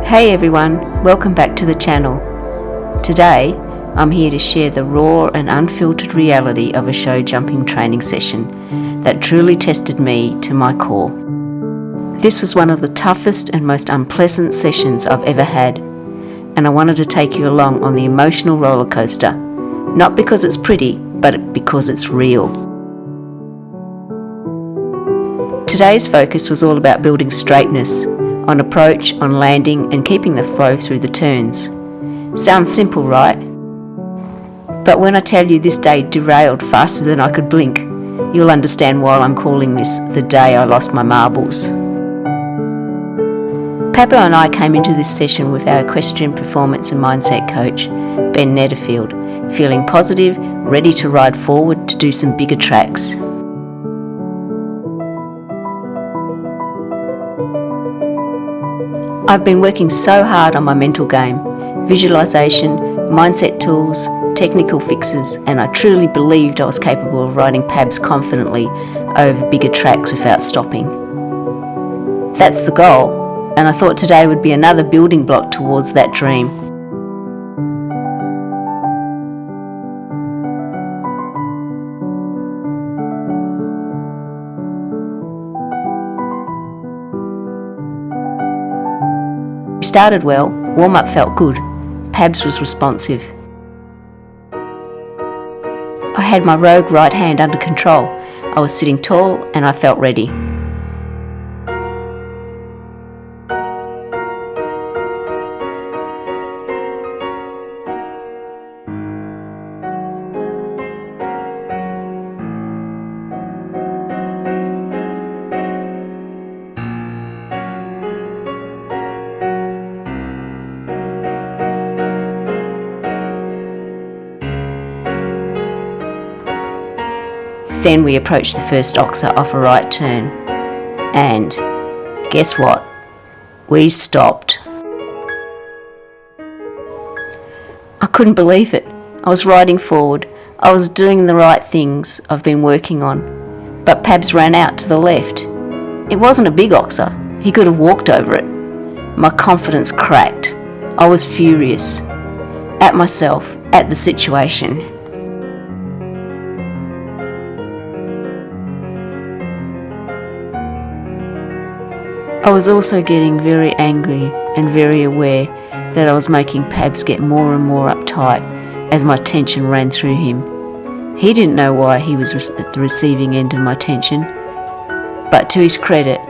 Hey everyone, welcome back to the channel. Today, I'm here to share the raw and unfiltered reality of a show jumping training session that truly tested me to my core. This was one of the toughest and most unpleasant sessions I've ever had, and I wanted to take you along on the emotional roller coaster, not because it's pretty, but because it's real. Today's focus was all about building straightness, on approach, on landing, and keeping the flow through the turns. Sounds simple, right? But when I tell you this day derailed faster than I could blink, you'll understand why I'm calling this the day I lost my marbles. Pablo and I came into this session with our equestrian performance and mindset coach, Ben Netterfield, feeling positive, ready to ride forward to do some bigger tracks. I've been working so hard on my mental game, visualization, mindset tools, technical fixes, and I truly believed I was capable of riding Pabs confidently over bigger tracks without stopping. That's the goal, and I thought today would be another building block towards that dream. We started well, warm-up felt good, Pabs was responsive. I had my rogue right hand under control, I was sitting tall and I felt ready. Then we approached the first oxer off a right turn, and guess what? We stopped. I couldn't believe it. I was riding forward. I was doing the right things I've been working on, but Pabs ran out to the left. It wasn't a big oxer. He could have walked over it. My confidence cracked. I was furious at myself, at the situation. I was also getting very angry and very aware that I was making Pabs get more and more uptight as my tension ran through him. He didn't know why he was at the receiving end of my tension, but to his credit,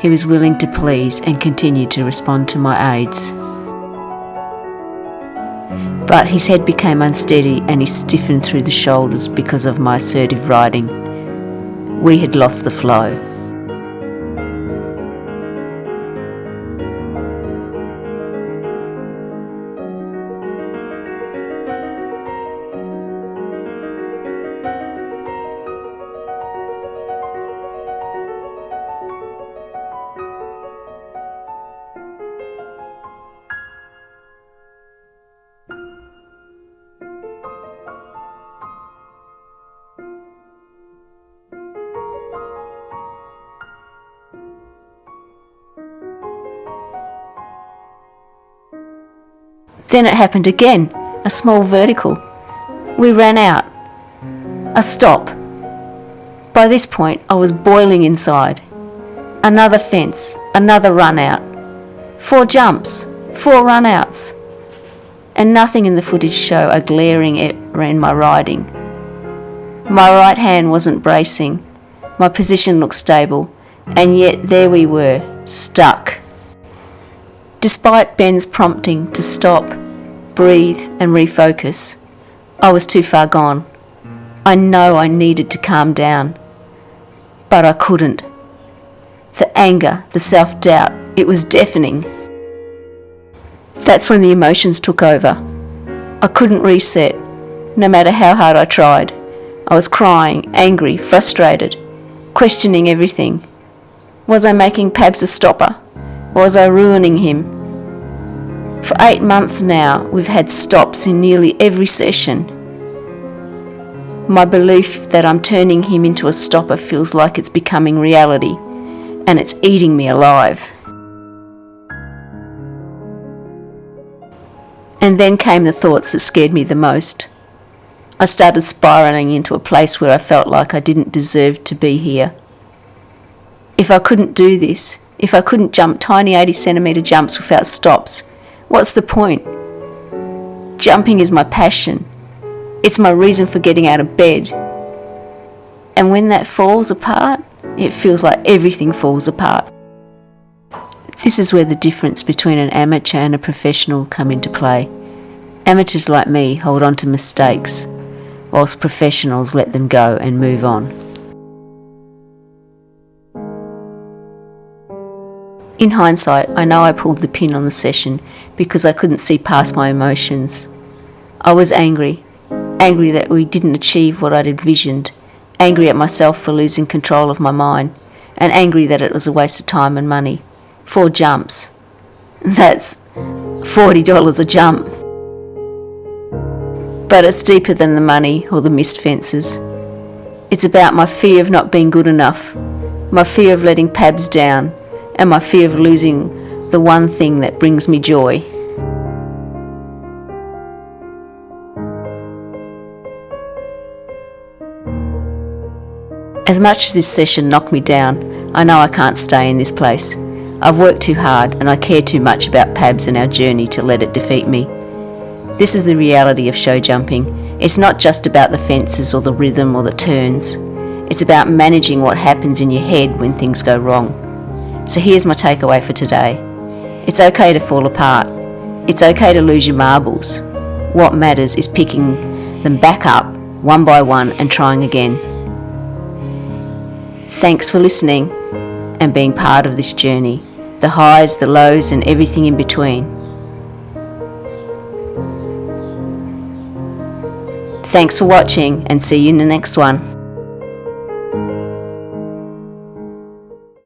he was willing to please and continued to respond to my aids. But his head became unsteady and he stiffened through the shoulders because of my assertive riding. We had lost the flow. Then it happened again, a small vertical. We ran out. A stop. By this point, I was boiling inside. Another fence, another run out. 4 jumps, 4 run outs. And nothing in the footage show a glaring error in my riding. My right hand wasn't bracing. My position looked stable. And yet there we were, stuck. Despite Ben's prompting to stop, breathe and refocus, I was too far gone. I know I needed to calm down, but I couldn't. The anger, the self-doubt, it was deafening. That's when the emotions took over. I couldn't reset, no matter how hard I tried. I was crying, angry, frustrated, questioning everything. Was I making Pabs a stopper? Was I ruining him? For 8 months now, we've had stops in nearly every session. My belief that I'm turning him into a stopper feels like it's becoming reality, and it's eating me alive. And then came the thoughts that scared me the most. I started spiralling into a place where I felt like I didn't deserve to be here. If I couldn't do this, if I couldn't jump tiny 80-centimetre jumps without stops, what's the point? Jumping is my passion. It's my reason for getting out of bed. And when that falls apart, it feels like everything falls apart. This is where the difference between an amateur and a professional come into play. Amateurs like me hold on to mistakes, whilst professionals let them go and move on. In hindsight, I know I pulled the pin on the session because I couldn't see past my emotions. I was angry that we didn't achieve what I'd envisioned, angry at myself for losing control of my mind, and angry that it was a waste of time and money. 4 jumps. That's $40 a jump. But it's deeper than the money or the missed fences. It's about my fear of not being good enough, my fear of letting Pabs down, and my fear of losing the one thing that brings me joy. As much as this session knocked me down, I know I can't stay in this place. I've worked too hard and I care too much about Pabs and our journey to let it defeat me. This is the reality of show jumping. It's not just about the fences or the rhythm or the turns. It's about managing what happens in your head when things go wrong. So here's my takeaway for today. It's okay to fall apart. It's okay to lose your marbles. What matters is picking them back up one by one and trying again. Thanks for listening and being part of this journey. The highs, the lows, and everything in between. Thanks for watching and see you in the next one.